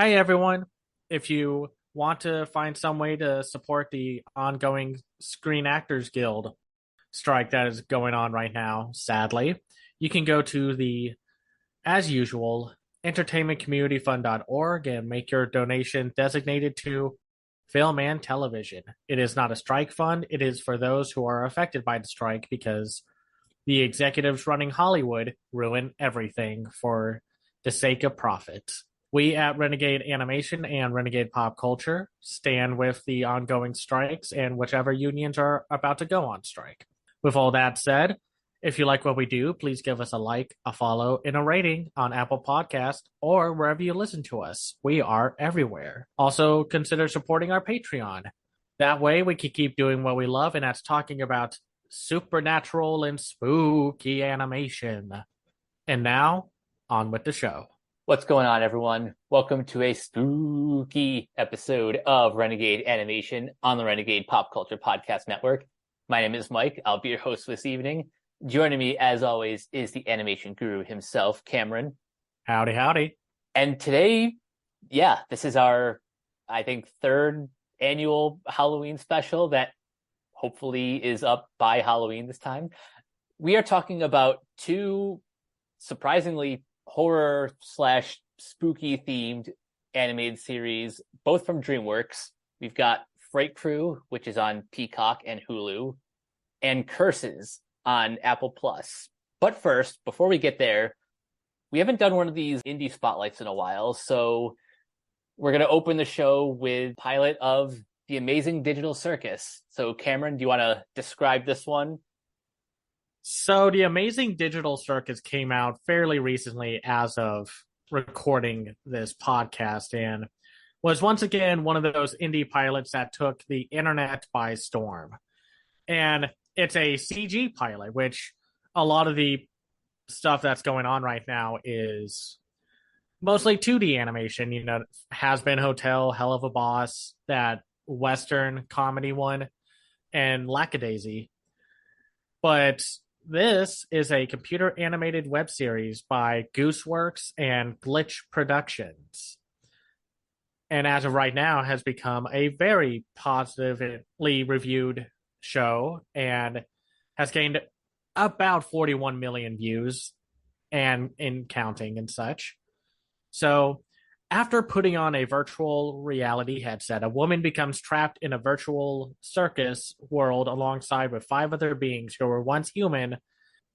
Hey everyone, if you want to find some way to support the ongoing Screen Actors Guild strike that is going on right now, sadly, you can go to as usual, entertainmentcommunityfund.org and make your donation designated to film and television. It is not a strike fund, it is for those who are affected by the strike because the executives running Hollywood ruin everything for the sake of profit. We at Renegade Animation and Renegade Pop Culture stand with the ongoing strikes and whichever unions are about to go on strike. With all that said, if you like what we do, please give us a like, a follow, and a rating on Apple Podcast or wherever you listen to us. We are everywhere. Also, consider supporting our Patreon. That way, we can keep doing what we love, and that's talking about supernatural and spooky animation. And now, on with the show. What's going on, everyone? Welcome to a spooky episode of Renegade Animation on the Renegade Pop Culture Podcast Network. My name is Mike. I'll be your host this evening. Joining me, as always, is the animation guru himself, Cameron. Howdy, howdy. And today, this is our, I think, third annual Halloween special that hopefully is up by Halloween this time. We are talking about two surprisingly horror / spooky themed animated series, both from Dreamworks. We've got Fright Krewe, which is on Peacock and Hulu, and Curses on Apple Plus. But first, before we get there, we haven't done one of these indie spotlights in a while, so we're going to open the show with a pilot of the Amazing Digital Circus. So Cameron, do you want to describe this one? So the Amazing Digital Circus came out fairly recently as of recording this podcast and was once again one of those indie pilots that took the internet by storm. And it's a CG pilot, which a lot of the stuff that's going on right now is mostly 2D animation. You know, Has Been Hotel, Hell of a Boss, that Western comedy one, and Lackadaisy. But this is a computer animated web series by Gooseworks and Glitch Productions. And as of right now, has become a very positively reviewed show and has gained about 41 million views and in counting and such. So after putting on a virtual reality headset, a woman becomes trapped in a virtual circus world alongside with 5 other beings who were once human.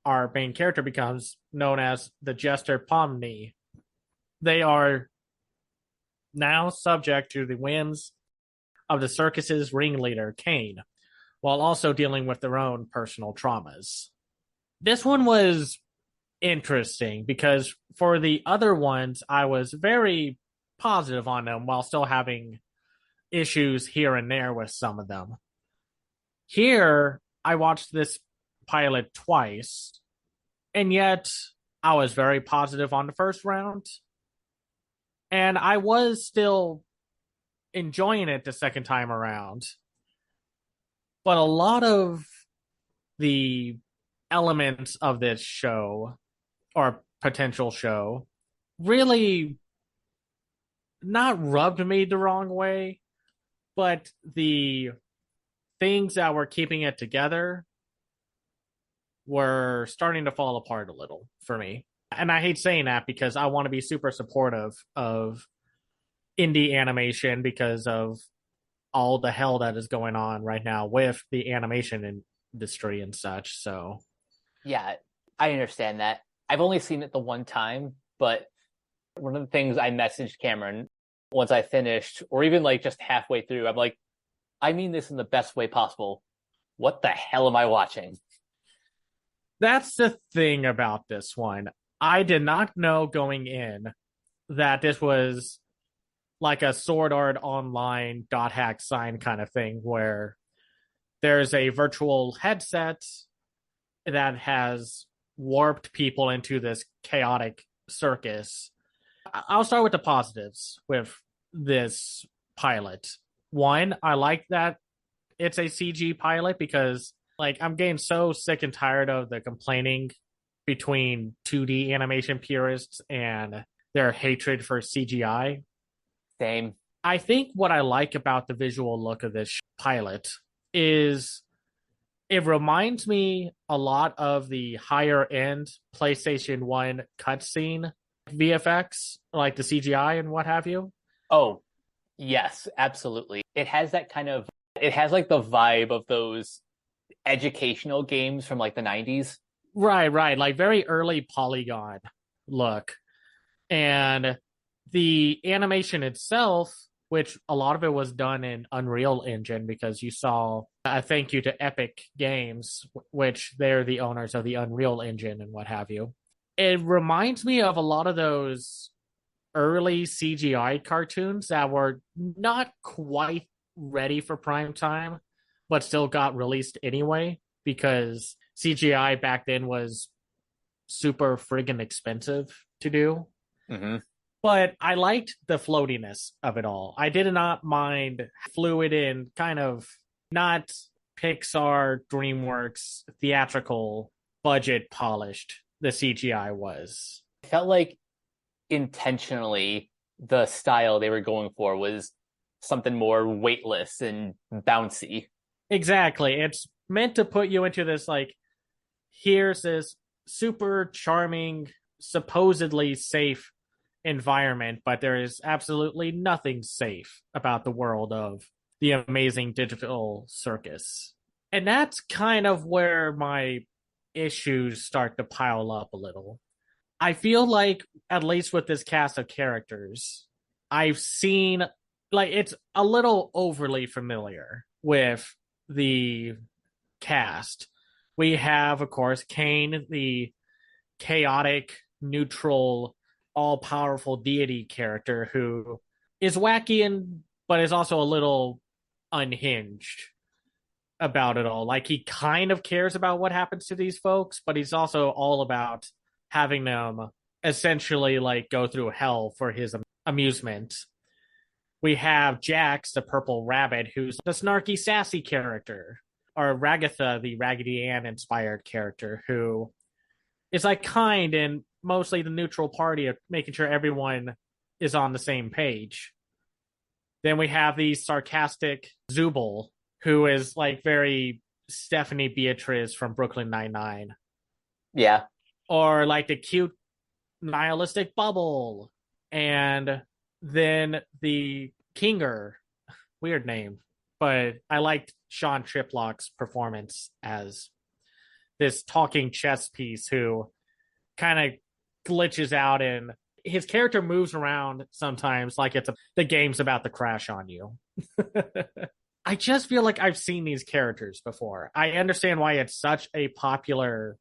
Our main character becomes known as the Jester Pomni. They are now subject to the whims of the circus's ringleader, Kaye, while also dealing with their own personal traumas. This one was interesting because for the other ones, I was very positive on them while still having issues here and there with some of them. Here, I watched this pilot twice, and yet I was very positive on the first round, and I was still enjoying it the second time around. But a lot of the elements of this show, or potential show, really not rubbed me the wrong way, but the things that were keeping it together were starting to fall apart a little for me. And I hate saying that because I want to be super supportive of indie animation because of all the hell that is going on right now with the animation industry and such. So yeah, I understand that. I've only seen it the one time, but one of the things I messaged Cameron once I finished, or even like just halfway through, I'm like, I mean this in the best way possible. What the hell am I watching? That's the thing about this one. I did not know going in that this was like a Sword Art Online .hack sign kind of thing where there's a virtual headset that has warped people into this chaotic circus. I'll start with the positives with this pilot. One, I like that it's a CG pilot because I'm getting so sick and tired of the complaining between 2D animation purists and their hatred for CGI. Same. I think what I like about the visual look of this pilot is it reminds me a lot of the higher end PlayStation 1 cutscene VFX, like the CGI and what have you. Oh, yes, absolutely. It has like the vibe of those educational games from like the 90s. Right, right. Like very early polygon look. And the animation itself, which a lot of it was done in Unreal Engine because you saw a thank you to Epic Games, which they're the owners of the Unreal Engine and what have you. It reminds me of a lot of those early CGI cartoons that were not quite ready for prime time, but still got released anyway because CGI back then was super friggin' expensive to do. Mm-hmm. But I liked the floatiness of it all. I did not mind fluid and kind of not Pixar, DreamWorks, theatrical, budget polished the CGI was. It felt like intentionally the style they were going for was something more weightless and bouncy. Exactly. It's meant to put you into this, like, here's this super charming, supposedly safe environment, but there is absolutely nothing safe about the world of the Amazing Digital Circus. And that's kind of where my issues start to pile up a little. I feel like, at least with this cast of characters, I've seen, like, it's a little overly familiar with the cast. We have, of course, Kane, the chaotic, neutral, all powerful deity character who is wacky and but is also a little unhinged about it all. Like he kind of cares about what happens to these folks, but he's also all about having them essentially like go through hell for his amusement. We have Jax, the purple rabbit, who's the snarky, sassy character, or Ragatha, the Raggedy Ann inspired character, who is like kind and mostly the neutral party of making sure everyone is on the same page. Then we have the sarcastic Zubul, who is like very Stephanie Beatriz from Brooklyn Nine-Nine. Yeah. Or like the cute nihilistic Bubble. And then the Kinger, weird name, but I liked Sean Triplock's performance as this talking chess piece who kind of glitches out and his character moves around sometimes like the game's about to crash on you. I just feel like I've seen these characters before. I understand why it's such a popular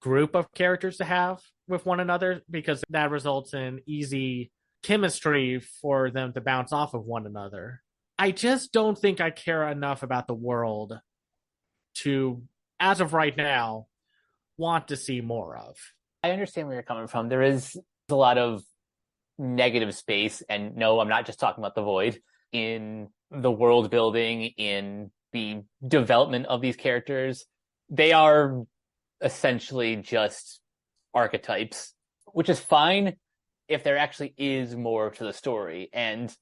group of characters to have with one another because that results in easy chemistry for them to bounce off of one another. I just don't think I care enough about the world to, as of right now, want to see more of. I understand where you're coming from. There is a lot of negative space, and no, I'm not just talking about the void, in the world building, in the development of these characters. They are essentially just archetypes, which is fine if there actually is more to the story. And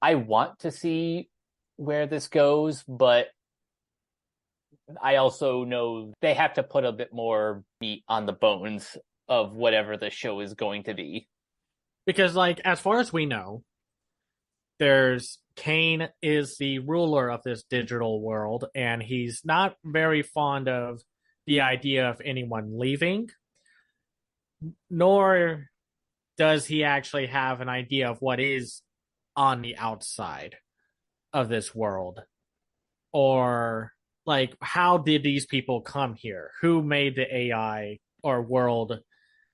I want to see where this goes, but I also know they have to put a bit more meat on the bones of whatever the show is going to be. Because, like, as far as we know, there's Kane is the ruler of this digital world, and he's not very fond of the idea of anyone leaving, nor does he actually have an idea of what is on the outside of this world. Or, like, how did these people come here? Who made the AI or world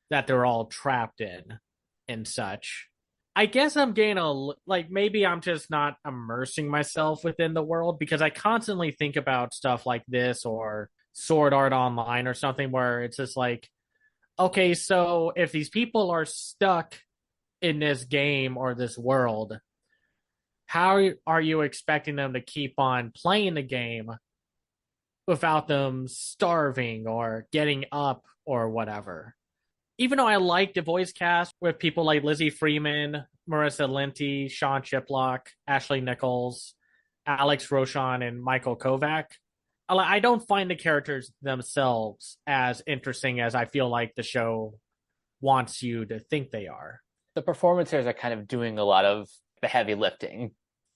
that they're all trapped in and such? I guess I'm getting like, maybe I'm just not immersing myself within the world because I constantly think about stuff like this or Sword Art Online or something where it's just like, okay, so if these people are stuck in this game or this world, how are you expecting them to keep on playing the game without them starving or getting up or whatever? even though I like the voice cast with people like Lizzie Freeman, Marissa Linty, Sean Chiplock, Ashley Nichols, Alex Roshan, and Michael Kovac, I don't find the characters themselves as interesting as I feel like the show wants you to think they are. The performances are kind of doing a lot of the heavy lifting.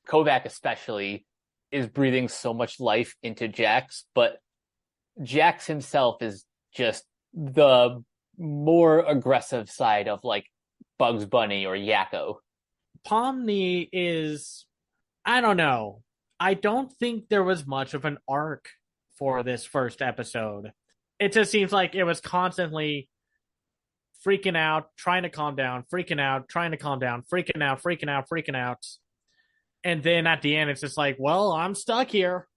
Kovac especially is breathing so much life into Jax, but Jax himself is just the more aggressive side of like Bugs Bunny or Yakko. Pomni is, I don't know. I don't think there was much of an arc for this first episode. It just seems like it was constantly freaking out, trying to calm down, freaking out, trying to calm down, freaking out, freaking out, freaking out. And then at the end, it's just like, well, I'm stuck here.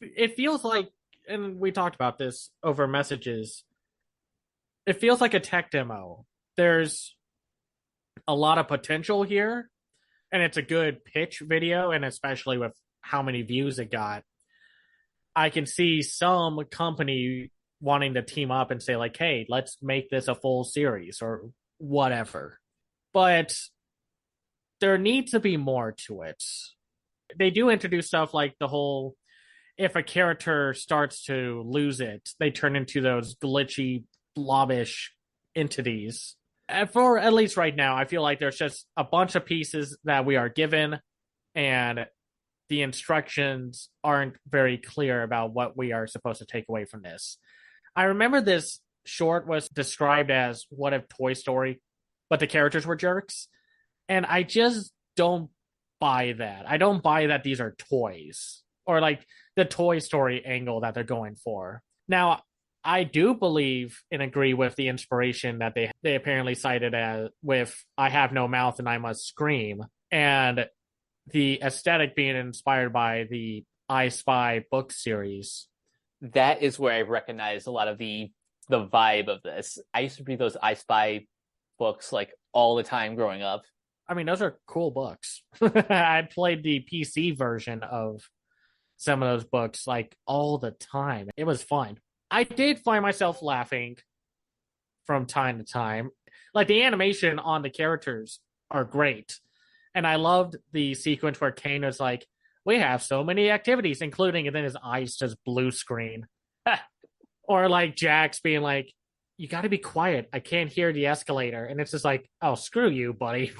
It feels like, and we talked about this over messages, it feels like a tech demo. There's a lot of potential here, and it's a good pitch video, and especially with how many views it got, I can see some company wanting to team up and say like, hey, let's make this a full series or whatever. But there needs to be more to it. They do introduce stuff like the whole, if a character starts to lose it, they turn into those glitchy, blobbish entities. And for at least right now, I feel like there's just a bunch of pieces that we are given, and the instructions aren't very clear about what we are supposed to take away from this. I remember this short was described as what if Toy Story, but the characters were jerks. And I just don't buy that. I don't buy that these are toys or like the Toy Story angle that they're going for. Now, I do believe and agree with the inspiration that they apparently cited as with I have no mouth and I must scream, and the aesthetic being inspired by the I Spy book series. That is where I recognize a lot of the vibe of this. I used to read those I Spy books like all the time growing up. I mean, those are cool books. I played the PC version of some of those books like all the time. It was fun. I did find myself laughing from time to time. Like the animation on the characters are great. And I loved the sequence where Kane was like, we have so many activities, including, and then his eyes just blue screen. Or like Jax being like, you got to be quiet. I can't hear the escalator. And it's just like, oh, screw you, buddy.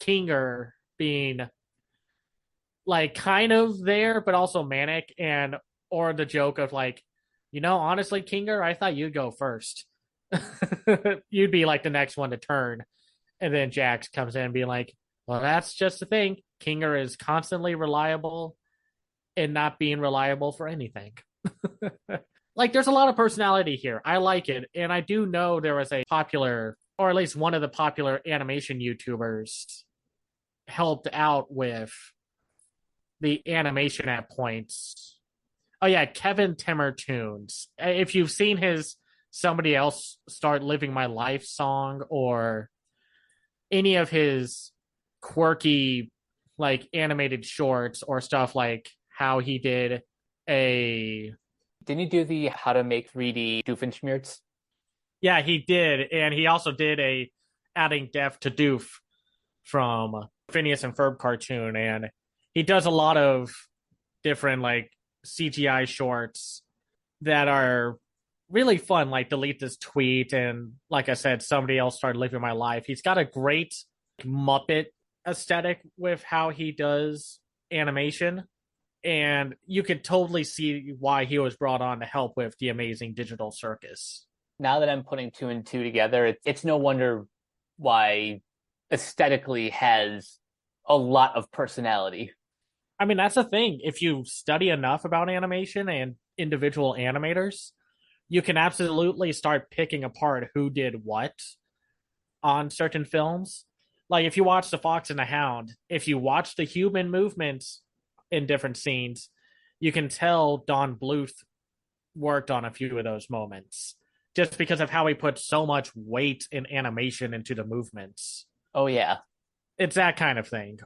Kinger being like kind of there, but also manic, and or the joke of like, honestly, Kinger, I thought you'd go first. You'd be like the next one to turn. And then Jax comes in and being like, well, that's just the thing. Kinger is constantly reliable and not being reliable for anything. Like, there's a lot of personality here. I like it. And I do know there was a popular, or at least one of the popular animation YouTubers helped out with the animation at points. Oh, yeah, Kevin Timmer Tunes. If you've seen his Somebody Else Start Living My Life song, or any of his quirky like animated shorts, or stuff like how he did Didn't he do the how to make 3D Doofenshmirtz? Yeah, he did. And he also did a adding Def to Doof from Phineas and Ferb cartoon. And he does a lot of different like CGI shorts that are really fun, like Delete This Tweet, and like I said, Somebody Else Started Living My Life. He's got a great Muppet aesthetic with how he does animation, and you could totally see why he was brought on to help with the Amazing Digital Circus. Now that I'm putting two and two together, it's no wonder why aesthetically has a lot of personality. I mean, that's the thing. If you study enough about animation and individual animators, you can absolutely start picking apart who did what on certain films. Like if you watch The Fox and the Hound, if you watch the human movements in different scenes, you can tell Don Bluth worked on a few of those moments just because of how he put so much weight and animation into the movements. Oh, yeah. It's that kind of thing.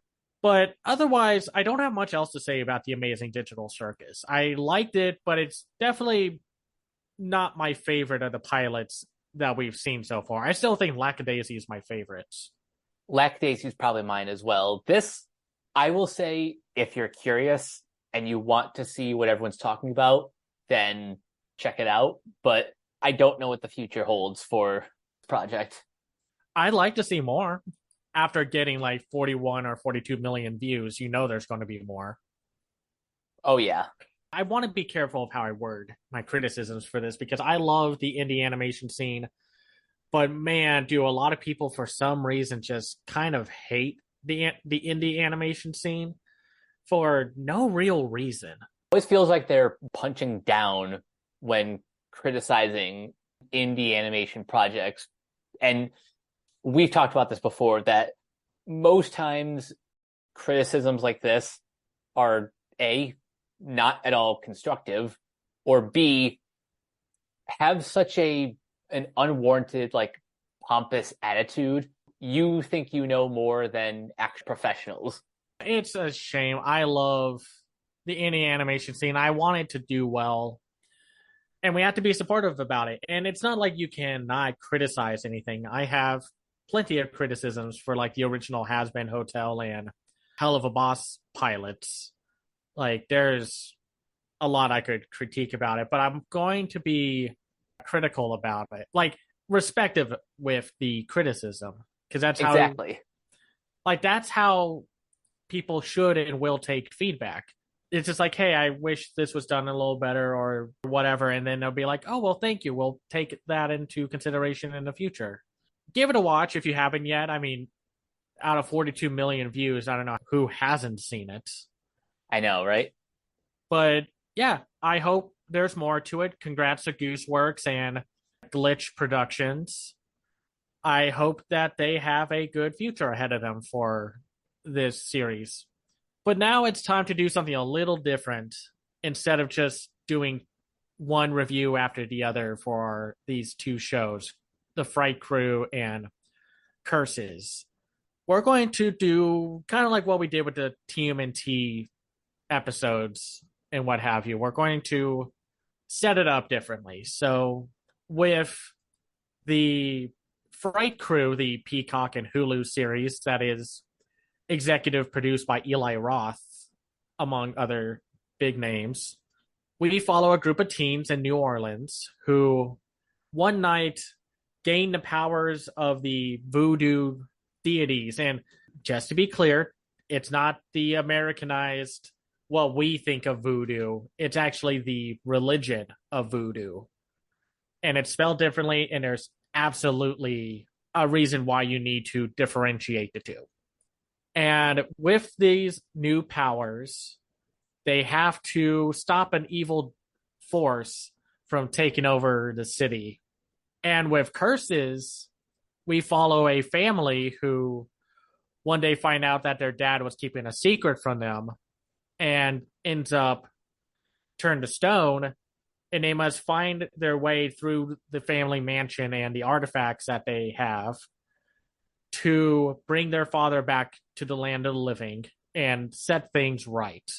But otherwise, I don't have much else to say about the Amazing Digital Circus. I liked it, but it's definitely not my favorite of the pilots that we've seen so far. I still think Lackadaisy is my favorite. Lackadaisy is probably mine as well. This, I will say, if you're curious and you want to see what everyone's talking about, then check it out. But I don't know what the future holds for this project. I'd like to see more. After getting like 41 or 42 million views, there's going to be more. Oh, yeah. I want to be careful of how I word my criticisms for this because I love the indie animation scene. But man, do a lot of people for some reason just kind of hate the indie animation scene for no real reason. It always feels like they're punching down when criticizing indie animation projects. And we've talked about this before, that most times criticisms like this are A, not at all constructive, or B, have such an unwarranted, like, pompous attitude. You think you know more than actual professionals. It's a shame. I love the indie animation scene. I want it to do well. And we have to be supportive about it. And it's not like you cannot criticize anything. I have plenty of criticisms for like the original Has-Been Hotel and Hell of a Boss pilots. Like there's a lot I could critique about it, but I'm going to be critical about it. Like respective with the criticism. Because that's how that's how people should and will take feedback. It's just like, hey, I wish this was done a little better or whatever. And then they'll be like, oh, well, thank you. We'll take that into consideration in the future. Give it a watch if you haven't yet. I mean, out of 42 million views, I don't know who hasn't seen it. I know, right? But yeah, I hope there's more to it. Congrats to Gooseworks and Glitch Productions. I hope that they have a good future ahead of them for this series. But now it's time to do something a little different instead of just doing one review after the other for these two shows, the Fright Krewe and Curses. We're going to do kind of like what we did with the TMNT episodes and what have you. We're going to set it up differently. So with the Fright Krewe, the Peacock and Hulu series that is executive produced by Eli Roth, among other big names, we follow a group of teens in New Orleans who one night gain the powers of the voodoo deities. And just to be clear, it's not the Americanized, what we think of voodoo. It's actually the religion of voodoo. And it's spelled differently, and there's absolutely a reason why you need to differentiate the two. And with these new powers, they have to stop an evil force from taking over the city. And with Curses, we follow a family who one day find out that their dad was keeping a secret from them and ends up turned to stone, and they must find their way through the family mansion and the artifacts that they have to bring their father back to the land of the living and set things right,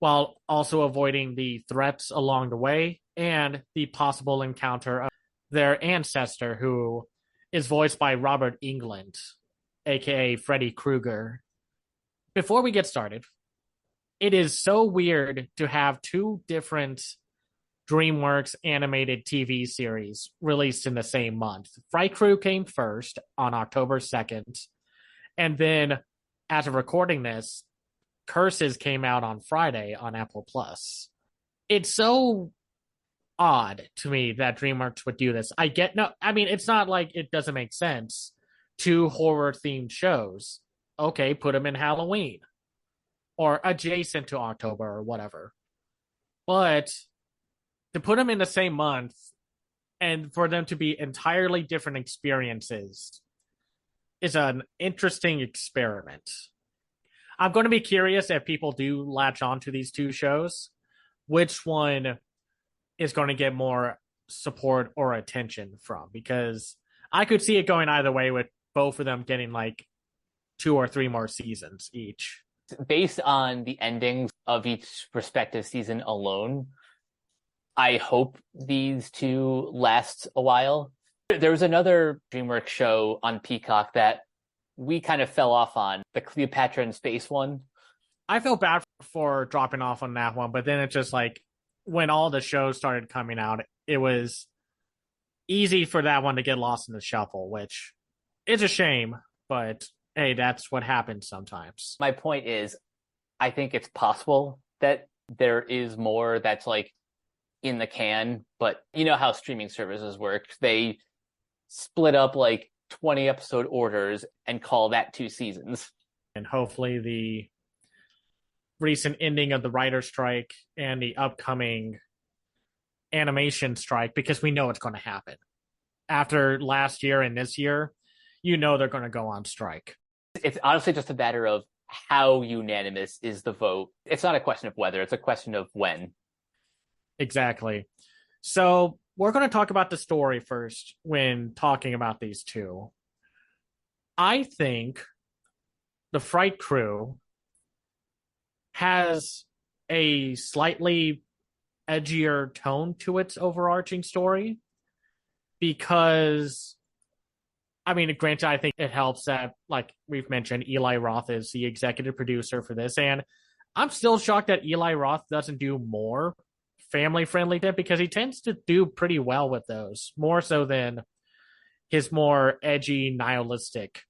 while also avoiding the threats along the way and the possible encounter of their ancestor, who is voiced by Robert Englund, aka Freddy Krueger. Before we get started, it is so weird to have two different Dreamworks animated TV series released in the same month. Fright Krewe came first on October 2nd, and then as of recording this, Curses came out on Friday on Apple Plus. It's so odd to me that Dreamworks would do this. It's not like it doesn't make sense. Two horror themed shows. Okay, put them in Halloween or adjacent to October or whatever. But to put them in the same month and for them to be entirely different experiences is an interesting experiment. I'm going to be curious if people do latch on to these two shows, which one is going to get more support or attention from, because I could see it going either way with both of them getting like 2 or 3 more seasons each. Based on the endings of each respective season alone, I hope these two last a while. There was another DreamWorks show on Peacock that we kind of fell off on, the Cleopatra in Space one. I feel bad for dropping off on that one, but then it's just like when all the shows started coming out, it was easy for that one to get lost in the shuffle, which is a shame, but hey, that's what happens sometimes. My point is, I think it's possible that there is more that's like in the can, but you know how streaming services work. They split up like 20 episode orders and call that 2 seasons. And hopefully the recent ending of the writer's strike and the upcoming animation strike, because we know it's going to happen. After last year and this year, you know they're going to go on strike. It's honestly just a matter of how unanimous is the vote. It's not a question of whether, it's a question of when. Exactly. So we're going to talk about the story first when talking about these two. I think the Fright Krewe has a slightly edgier tone to its overarching story because, I mean, granted, I think it helps that, like we've mentioned, Eli Roth is the executive producer for this, and I'm still shocked that Eli Roth doesn't do more family-friendly tip because he tends to do pretty well with those, more so than his more edgy, nihilistic,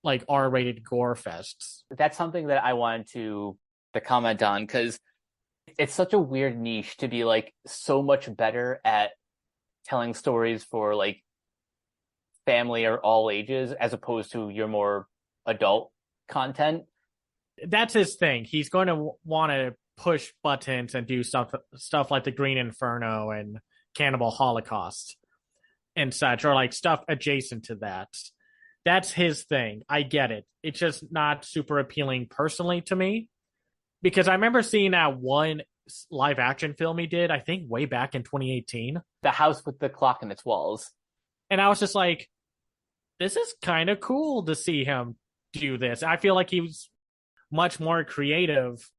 like R-rated gore fests. That's something that I wanted to comment on, because it's such a weird niche to be like so much better at telling stories for like family or all ages as opposed to your more adult content. That's his thing. He's going to want to push buttons and do stuff like the Green Inferno and Cannibal Holocaust and such, or like stuff adjacent to that. That's his thing. I get it. It's just not super appealing personally to me, because I remember seeing that one live action film he did, I think way back in 2018. The House with the Clock in Its Walls. And I was just like, this is kind of cool to see him do this. I feel like he was much more creative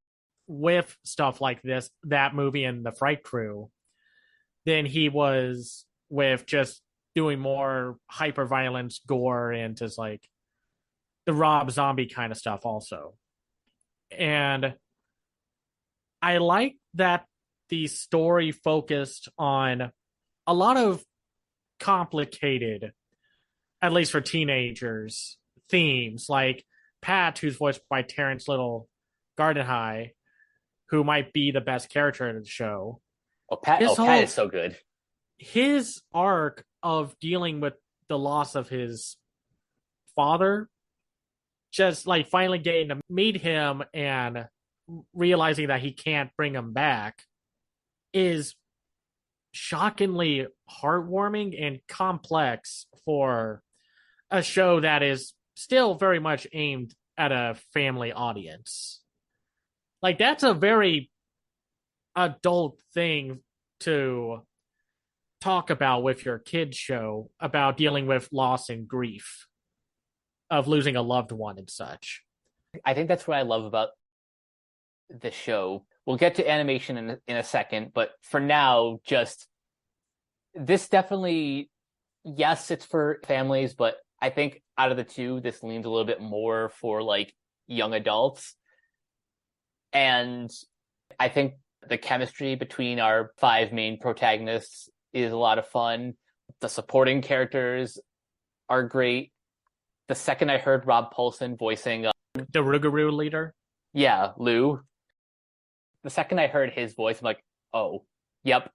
with stuff like this, that movie and the Fright Krewe, than he was with just doing more hyper violence, gore, and just like the Rob Zombie kind of stuff also. And I like that the story focused on a lot of complicated, at least for teenagers, themes, like Pat, who's voiced by Terrence Little Gardenhigh, who might be the best character in the show. Pat is so good. His arc of dealing with the loss of his father, just like finally getting to meet him and realizing that he can't bring him back, is shockingly heartwarming and complex for a show that is still very much aimed at a family audience. Like, that's a very adult thing to talk about with your kids show, about dealing with loss and grief of losing a loved one and such. I think that's what I love about the show. We'll get to animation in a second, but for now, just this definitely, yes, it's for families, but I think out of the two, this leans a little bit more for like young adults. And I think the chemistry between our 5 main protagonists is a lot of fun. The supporting characters are great. The second I heard Rob Paulsen voicing the Rougarou leader, Lou. The second I heard his voice, I'm like, oh, yep,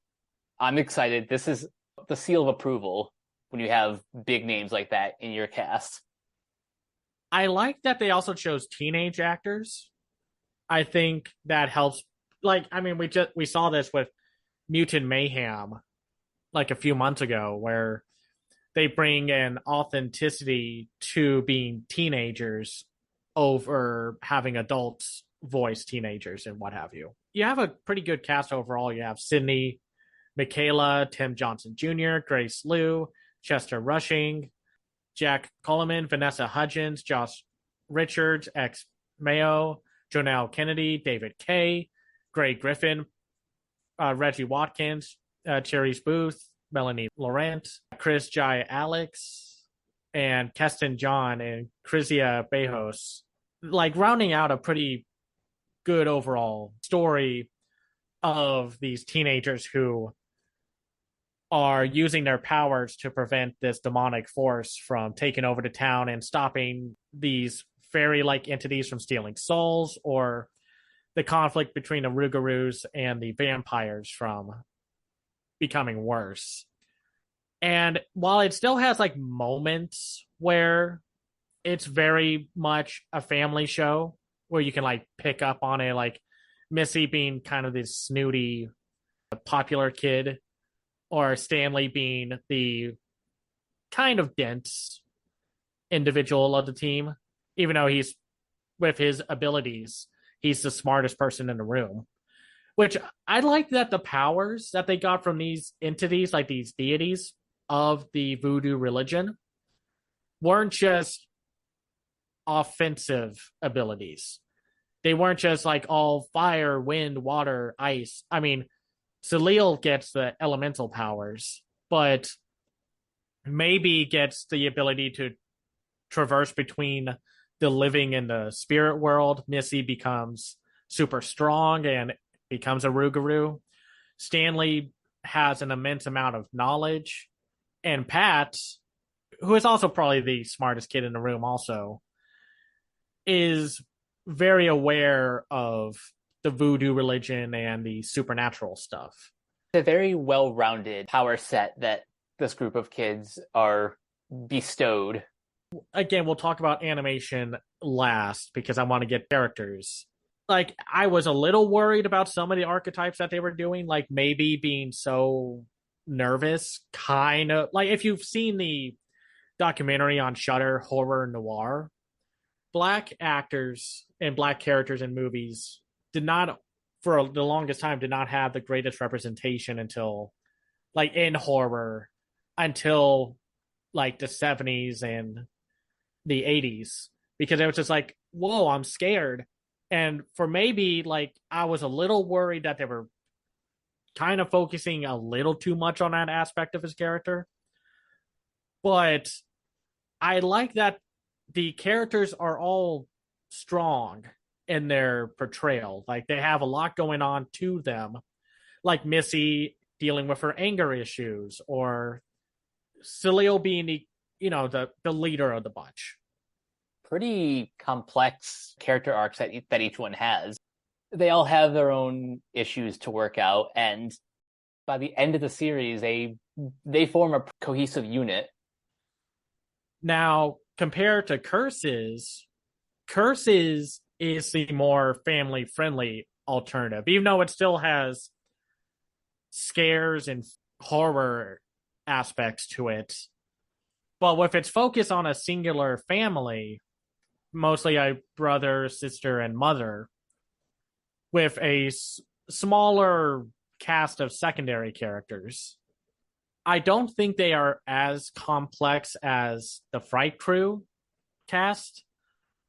I'm excited. This is the seal of approval when you have big names like that in your cast. I like that they also chose teenage actors. I think that helps. Like, I mean, we saw this with Mutant Mayhem like a few months ago, where they bring an authenticity to being teenagers over having adults voice teenagers and what have you. You have a pretty good cast overall. You have Sydney Michaela, Tim Johnson Jr., Grace Liu, Chester Rushing, Jack Coleman, Vanessa Hudgens, Josh Richards, ex Mayo, Jonelle Kennedy, David Kaye, Gray Griffin, Reggie Watkins, Cherries Booth, Melanie Laurent, Chris Jai Alex and Keston John and Krizia Bejos, like rounding out a pretty good overall story of these teenagers who are using their powers to prevent this demonic force from taking over the town and stopping these fairy-like entities from stealing souls, or the conflict between the Rougarous and the vampires from becoming worse. And while it still has like moments where it's very much a family show where you can like pick up on it, like Missy being kind of this snooty popular kid, or Stanley being the kind of dense individual of the team, even though he's, with his abilities, he's the smartest person in the room. Which I like that the powers that they got from these entities, like these deities of the voodoo religion, weren't just offensive abilities. They weren't just like all fire, wind, water, ice. I mean, Salil gets the elemental powers, but maybe gets the ability to traverse between the living and the spirit world. Missy becomes super strong and becomes a Rougarou. Stanley has an immense amount of knowledge. And Pat, who is also probably the smartest kid in the room also, is very aware of the voodoo religion and the supernatural stuff. It's a very well-rounded power set that this group of kids are bestowed. Again, we'll talk about animation last because I want to get characters. Like, I was a little worried about some of the archetypes that they were doing, like maybe being so nervous, kind of like if you've seen the documentary on Shudder, Horror Noir, black actors and black characters in movies did not, for the longest time, did not have the greatest representation until, like, in horror, until like the 70s and the 80s, because it was just like, whoa, I'm scared. And for maybe, like, I was a little worried that they were kind of focusing a little too much on that aspect of his character. But I like that the characters are all strong in their portrayal. Like, they have a lot going on to them, like Missy dealing with her anger issues, or Celio being the leader of the bunch. Pretty complex character arcs that each one has. They all have their own issues to work out, and by the end of the series, they form a cohesive unit. Now, compared to Curses is the more family-friendly alternative, even though it still has scares and horror aspects to it. But with its focus on a singular family, mostly a brother, sister, and mother, with a smaller cast of secondary characters, I don't think they are as complex as the Fright Krewe cast,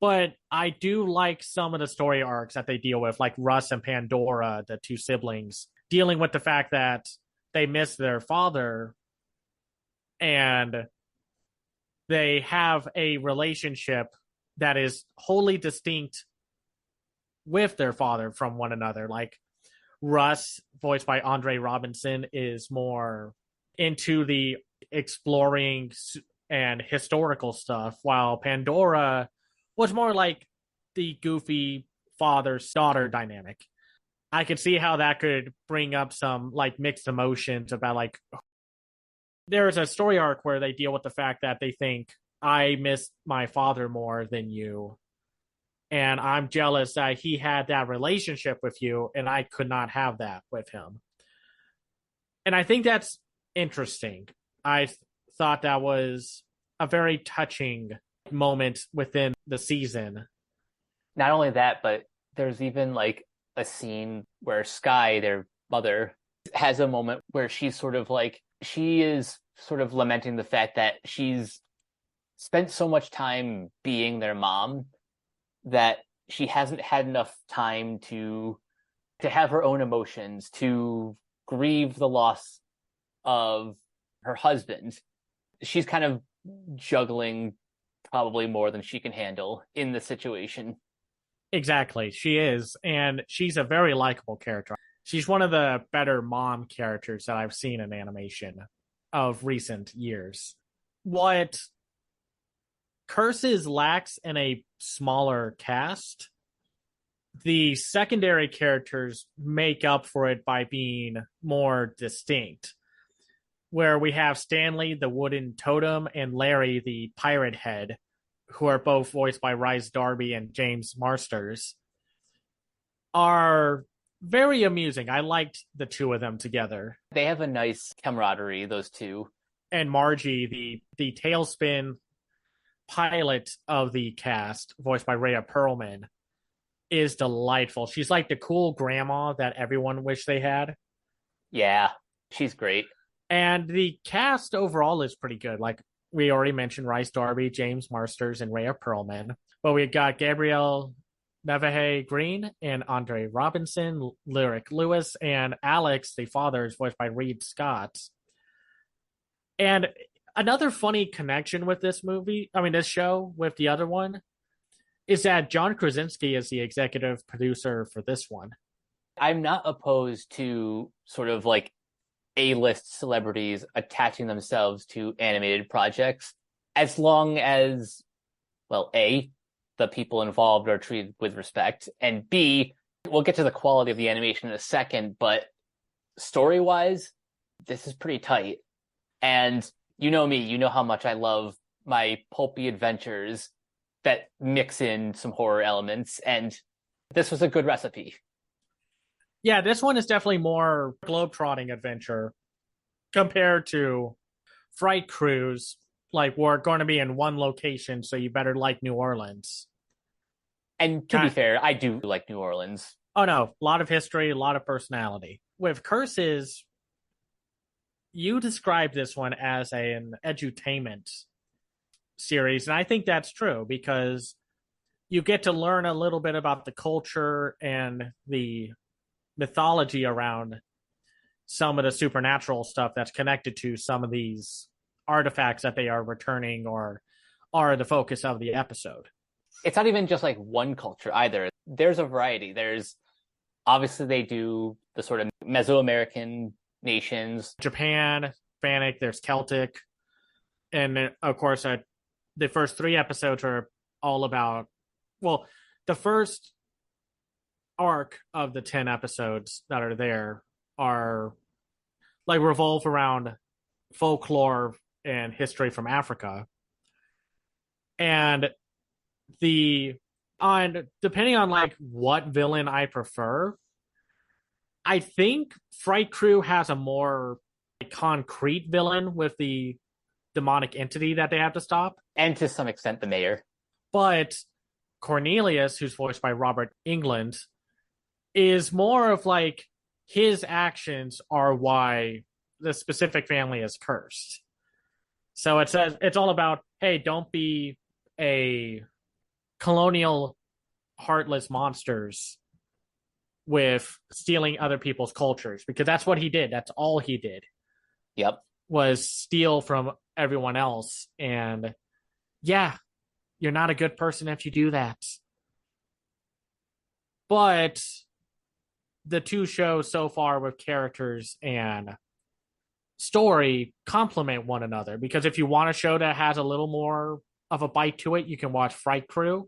but I do like some of the story arcs that they deal with, like Russ and Pandora, the two siblings, dealing with the fact that they miss their father and they have a relationship that is wholly distinct with their father from one another. Like, Russ, voiced by Andre Robinson, is more into the exploring and historical stuff, while Pandora was more like the goofy father-daughter dynamic. I could see how that could bring up some like mixed emotions about, like, there's a story arc where they deal with the fact that they think, I miss my father more than you, and I'm jealous that he had that relationship with you and I could not have that with him. And I think that's interesting. I thought that was a very touching moment within the season. Not only that, but there's even like a scene where Sky, their mother, has a moment where she is sort of lamenting the fact that she's spent so much time being their mom that she hasn't had enough time to have her own emotions, to grieve the loss of her husband. she's kind of juggling probably more than she can handle in the situation. Exactly, she is, and she's a very likable character. She's one of the better mom characters that I've seen in animation of recent years. What Curses lacks in a smaller cast, the secondary characters make up for it by being more distinct. Where we have Stanley, the wooden totem, and Larry, the pirate head, who are both voiced by Rhys Darby and James Marsters, are very amusing. I liked the two of them together. They have a nice camaraderie, those two. And Margie, the tailspin pilot of the cast, voiced by Rhea Perlman, is delightful. She's like the cool grandma that everyone wished they had. Yeah, she's great. And the cast overall is pretty good. Like we already mentioned, Rhys Darby, James Marsters, and Rhea Perlman. But we've got Gabrielle Nevaeh Green and Andre Robinson, Lyric Lewis, and Alex, the father, is voiced by Reed Scott. And another funny connection with this show with the other one, is that John Krasinski is the executive producer for this one. I'm not opposed to sort of like A-list celebrities attaching themselves to animated projects, as long as, well, A, the people involved are treated with respect, and B, we'll get to the quality of the animation in a second, but story-wise, this is pretty tight. And you know me, you know how much I love my pulpy adventures that mix in some horror elements, and this was a good recipe. Yeah, this one is definitely more globetrotting adventure compared to Fright Cruise. Like, we're going to be in one location, so you better like New Orleans. And to be fair, I do like New Orleans. Oh, no. A lot of history, a lot of personality. With Curses, you described this one as an edutainment series, and I think that's true because you get to learn a little bit about the culture and the mythology around some of the supernatural stuff that's connected to some of these artifacts that they are returning or are the focus of the episode. It's not even just like one culture either. There's a variety. There's obviously they do the sort of Mesoamerican nations. Japan, Hispanic, there's Celtic. And of course, the first 3 episodes are all about, well, the first arc of the 10 episodes that are there are like revolve around folklore and history from Africa. And depending on like what villain I prefer, I think Fright Krewe has a more concrete villain with the demonic entity that they have to stop. And to some extent, the mayor. But Cornelius, who's voiced by Robert Englund, is more of like his actions are why the specific family is cursed. So it says it's all about, hey, don't be a colonial heartless monsters with stealing other people's cultures, because that's what he did. That's all he did. Yep. Was steal from everyone else. And yeah, you're not a good person if you do that. But the two shows so far with characters and story complement one another, because if you want a show that has a little more of a bite to it, you can watch Fright Krewe.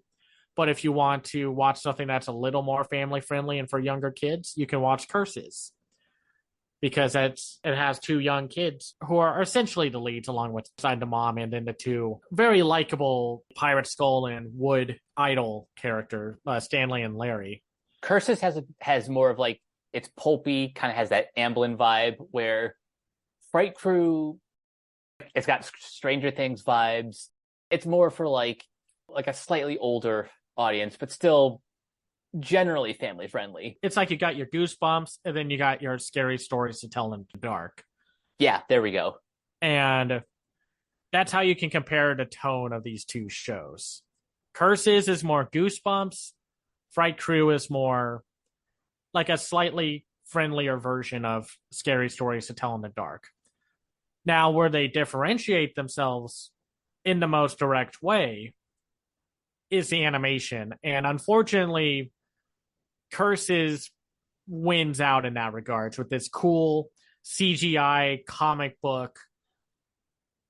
But if you want to watch something that's a little more family friendly and for younger kids, you can watch Curses, because it has 2 young kids who are essentially the leads, along with the mom and then the 2 very likable Pirate Skull and Wood Idol character, Stanley and Larry. Curses has more of like, it's pulpy, kind of has that Amblin vibe, where Fright Krewe, it's got Stranger Things vibes. It's more for like a slightly older audience, but still generally family friendly. It's like you got your Goosebumps and then you got your scary stories to tell in the dark. Yeah, there we go. And that's how you can compare the tone of these 2 shows. Curses is more Goosebumps. Fright Krewe is more like a slightly friendlier version of scary stories to tell in the dark. Now, where they differentiate themselves in the most direct way is the animation. And unfortunately, Curses wins out in that regards with this cool CGI comic book,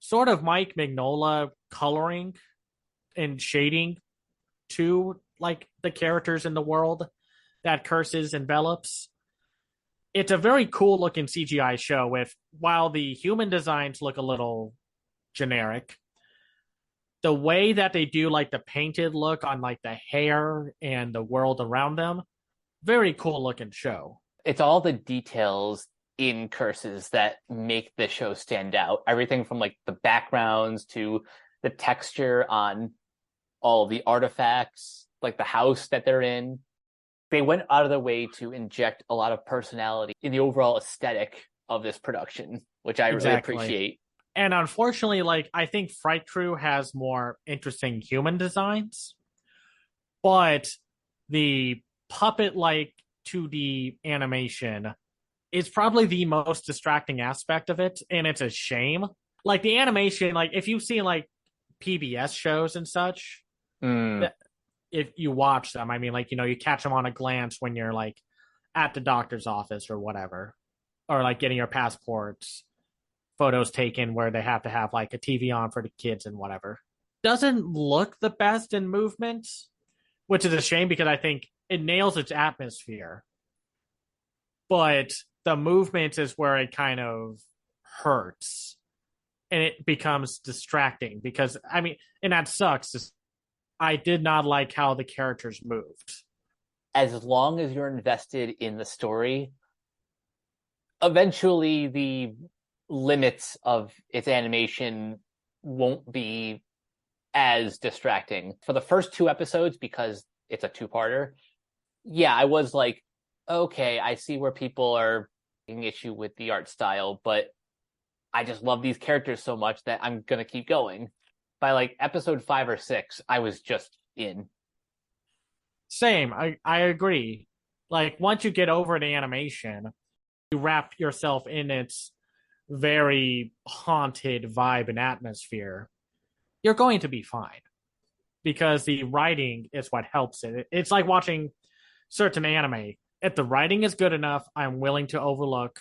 sort of Mike Mignola coloring and shading to like the characters in the world that Curses envelops. It's a very cool looking CGI show with, while the human designs look a little generic, the way that they do like the painted look on like the hair and the world around them, very cool looking show. It's all the details in Curses that make the show stand out. Everything from like the backgrounds to the texture on all of the artifacts, like the house that they're in. They went out of their way to inject a lot of personality in the overall aesthetic of this production, which I really appreciate. And unfortunately, like, I think Fright Krewe has more interesting human designs, but the puppet-like 2D animation is probably the most distracting aspect of it, and it's a shame. Like, the animation, like, if you've seen, like, PBS shows and such, if you watch them, I mean, like, you know, you catch them on a glance when you're, like, at the doctor's office or whatever, or, like, getting your passports photos taken where they have to have, like, a TV on for the kids and whatever. Doesn't look the best in movements, which is a shame because I think it nails its atmosphere. But the movement is where it kind of hurts. And it becomes distracting because, I mean, and that sucks. I did not like how the characters moved. As long as you're invested in the story, eventually the limits of its animation won't be as distracting. For the first 2 episodes, because it's a 2-parter, yeah, I was like, okay, I see where people are taking issue with the art style, but I just love these characters so much that I'm gonna keep going. By like episode 5 or 6, I was just in. Same, I agree. Like, once you get over the animation, you wrap yourself in its very haunted vibe and atmosphere, you're going to be fine. Because the writing is what helps it. It's like watching certain anime. If the writing is good enough, I'm willing to overlook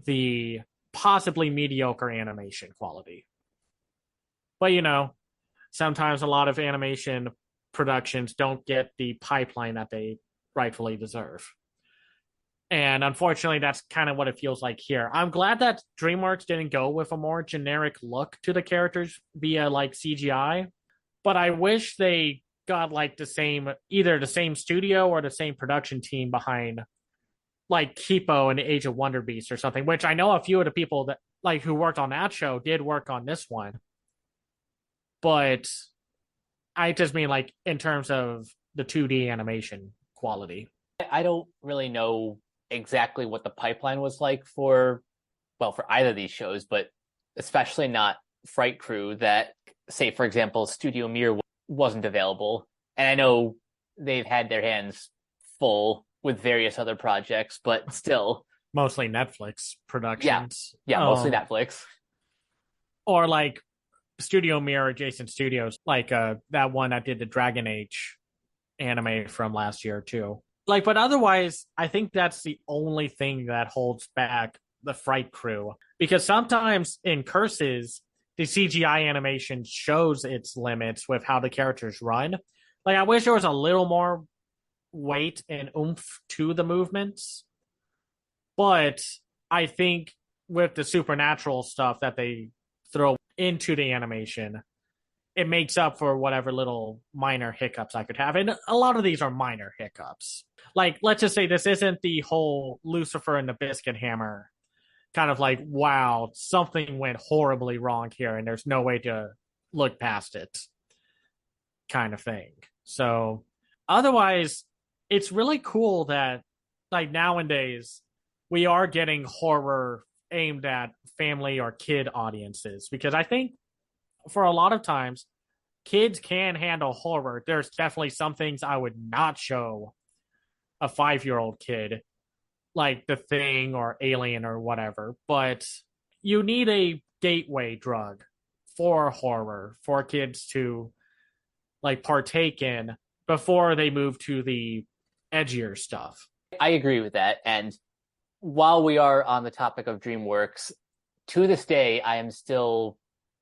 the possibly mediocre animation quality. But, you know, sometimes a lot of animation productions don't get the pipeline that they rightfully deserve. And unfortunately, that's kind of what it feels like here. I'm glad that DreamWorks didn't go with a more generic look to the characters via like CGI, but I wish they got like either the same studio or the same production team behind like Kipo and the Age of Wonder Beast or something, which I know a few of the people that like who worked on that show did work on this one. But I just mean like in terms of the 2D animation quality. I don't really know exactly what the pipeline was like for either of these shows, but especially not Fright Krewe, that, say, for example, Studio Mir wasn't available. And I know they've had their hands full with various other projects, but still. Mostly Netflix productions. Yeah, mostly Netflix. Or like Studio Mir adjacent studios, like that one that did the Dragon Age anime from last year too. Like, but otherwise, I think that's the only thing that holds back the Fright Krewe. Because sometimes in Curses, the CGI animation shows its limits with how the characters run. Like, I wish there was a little more weight and oomph to the movements. But I think with the supernatural stuff that they throw into the animation, it makes up for whatever little minor hiccups I could have. And a lot of these are minor hiccups. Like, let's just say this isn't the whole Lucifer and the Biscuit Hammer kind of like, wow, something went horribly wrong here and there's no way to look past it kind of thing. So otherwise, it's really cool that like nowadays we are getting horror aimed at family or kid audiences, because I think for a lot of times kids can handle horror. There's definitely some things I would not show a 5-year-old kid, like The Thing or Alien or whatever, but you need a gateway drug for horror for kids to like partake in before they move to the edgier stuff. I agree with that. And while we are on the topic of DreamWorks, to this day, I am still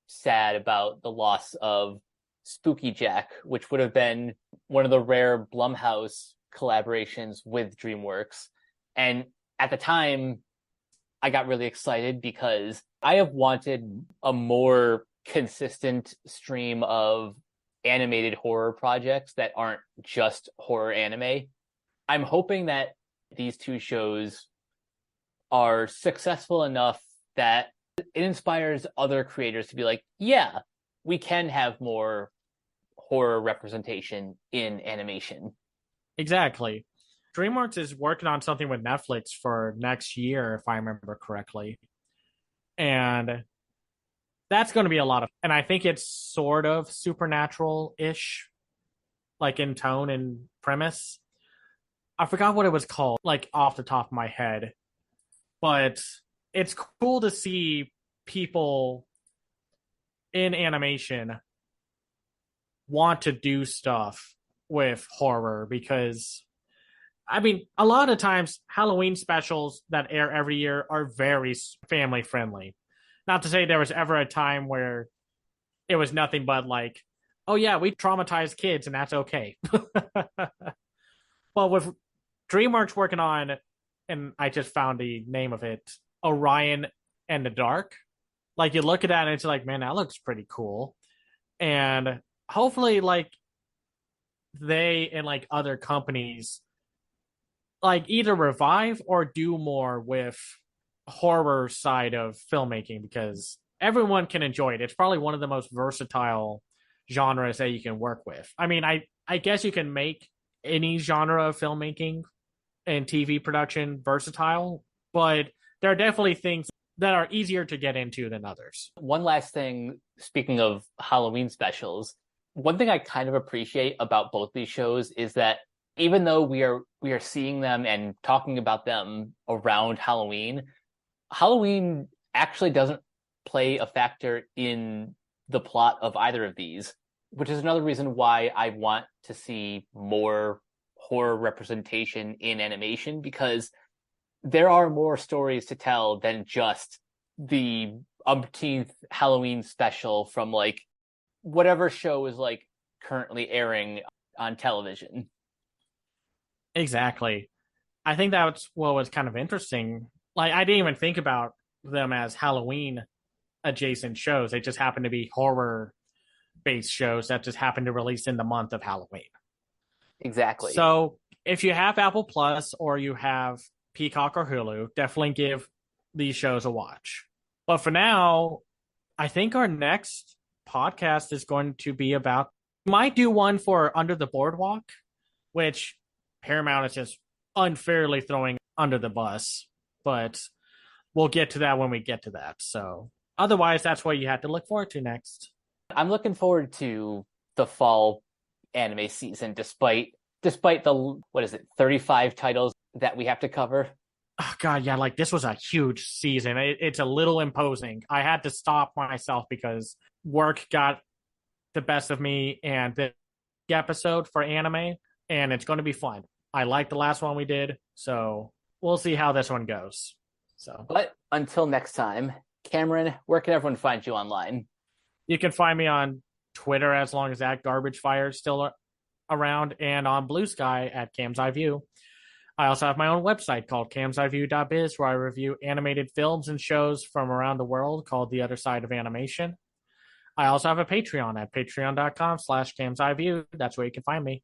sad about the loss of Spooky Jack, which would have been one of the rare Blumhouse collaborations with DreamWorks. And at the time, I got really excited because I have wanted a more consistent stream of animated horror projects that aren't just horror anime. I'm hoping that these two shows are successful enough that it inspires other creators to be like, yeah, we can have more horror representation in animation. Exactly. DreamWorks is working on something with Netflix for next year, if I remember correctly. And that's going to be a lot of, and I think it's sort of supernatural-ish, like in tone and premise. I forgot what it was called, like off the top of my head. But it's cool to see people in animation want to do stuff with horror because I mean, a lot of times Halloween specials that air every year are very family friendly. Not to say there was ever a time where it was nothing but like, oh yeah, we traumatize kids and that's okay. Well, with DreamWorks working on, and I just found the name of it, Orion and the Dark. Like you look at that and it's like, man, that looks pretty cool. And hopefully, like they and like other companies like either revive or do more with horror side of filmmaking because everyone can enjoy it. It's probably one of the most versatile genres that you can work with. I mean, I guess you can make any genre of filmmaking and TV production versatile, but there are definitely things that are easier to get into than others. One last thing, speaking of Halloween specials, one thing I kind of appreciate about both these shows is that even though we are seeing them and talking about them around Halloween, Halloween actually doesn't play a factor in the plot of either of these, which is another reason why I want to see more horror representation in animation, because there are more stories to tell than just the umpteenth Halloween special from like whatever show is like currently airing on television. Exactly. I think that's what was kind of interesting. Like I didn't even think about them as Halloween adjacent shows. They just happen to be horror based shows that just happen to release in the month of Halloween. Exactly. So if you have Apple Plus or you have Peacock or Hulu, definitely give these shows a watch. But for now, I think our next podcast is going to be about, we might do one for Under the Boardwalk, which Paramount is just unfairly throwing under the bus, but we'll get to that when we get to that. So otherwise, that's what you have to look forward to next. I'm looking forward to the fall anime season, despite the, what is it, 35 titles that we have to cover. Oh God, yeah, like this was a huge season. It's a little imposing. I had to stop myself because work got the best of me and the episode for anime, and it's going to be fun. I like the last one we did, so we'll see how this one goes. So, but until next time, Cameron, where can everyone find you online? You can find me on Twitter as long as that garbage fire is still around, and on Blue Sky at Cam's Eye View. I also have my own website called camseyeview.biz where I review animated films and shows from around the world called The Other Side of Animation. I also have a Patreon at patreon.com/camseyeview. That's where you can find me.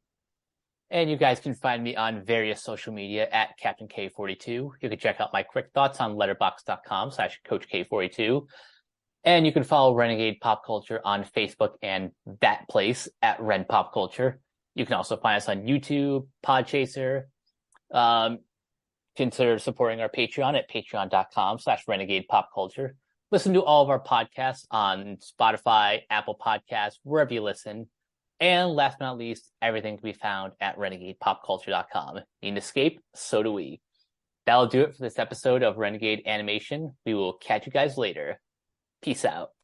And you guys can find me on various social media at Captain K42. You can check out my quick thoughts on letterboxd.com/CoachK42. And you can follow Renegade Pop Culture on Facebook and that place at Ren Pop Culture. You can also find us on YouTube, Podchaser. Consider supporting our Patreon at patreon.com/Renegade Pop Culture. Listen to all of our podcasts on Spotify, Apple Podcasts, wherever you listen. And last but not least, everything can be found at renegadepopculture.com. Need an escape? So do we. that'll do it for this episode of Renegade Animation. We will catch you guys later. Peace out.